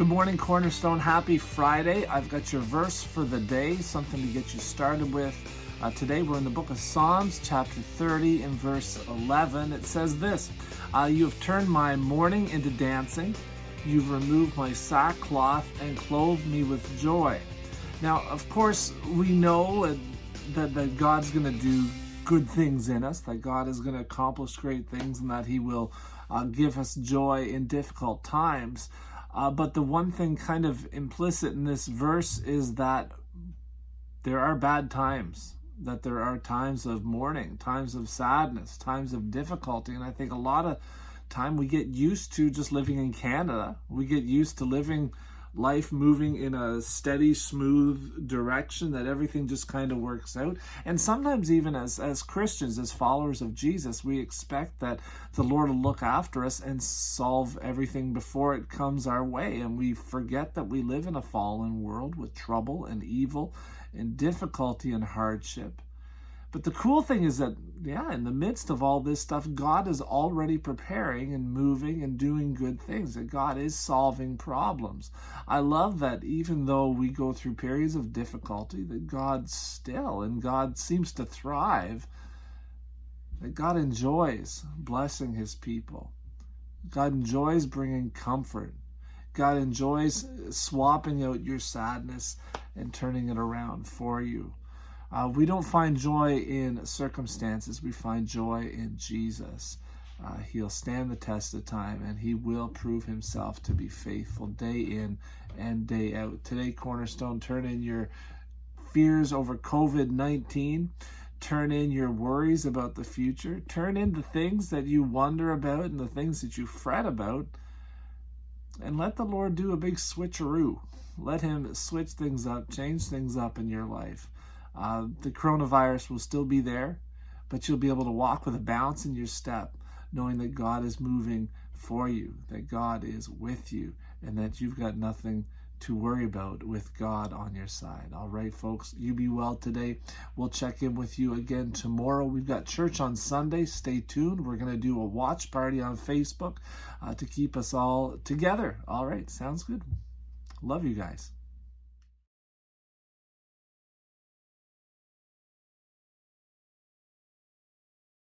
Good morning, Cornerstone. Happy Friday. I've got your verse for the day, something to get you started with. Today we're in the book of Psalms, chapter 30 and verse 11. It says this, "You have turned my mourning into dancing. You've removed my sackcloth and clothed me with joy." Now, of course, we know that God's going to do good things in us, that God is going to accomplish great things, and that He will give us joy in difficult times. But the one thing kind of implicit in this verse is that there are bad times, that there are times of mourning, times of sadness, times of difficulty. And I think a lot of time we get used to just living in Canada. We get used to living life moving in a steady, smooth direction, that everything just kind of works out. And sometimes even as Christians, as followers of Jesus, we expect that the Lord will look after us and solve everything before it comes our way. And we forget that we live in a fallen world with trouble and evil and difficulty and hardship. But the cool thing is that, in the midst of all this stuff, God is already preparing and moving and doing good things, that God is solving problems. I love that even though we go through periods of difficulty, that God still, and God seems to thrive, that God enjoys blessing His people. God enjoys bringing comfort. God enjoys swapping out your sadness and turning it around for you. We don't find joy in circumstances. We find joy in Jesus. He'll stand the test of time, and He will prove Himself to be faithful day in and day out. Today, Cornerstone, turn in your fears over COVID-19. Turn in your worries about the future. Turn in the things that you wonder about and the things that you fret about. And let the Lord do a big switcheroo. Let Him switch things up, change things up in your life. The coronavirus will still be there, but you'll be able to walk with a bounce in your step, knowing that God is moving for you, that God is with you, and that you've got nothing to worry about with God on your side. All right, folks, you be well today. We'll check in with you again tomorrow. We've got church on Sunday. Stay tuned. We're going to do a watch party on Facebook to keep us all together. All right, sounds good. Love you guys.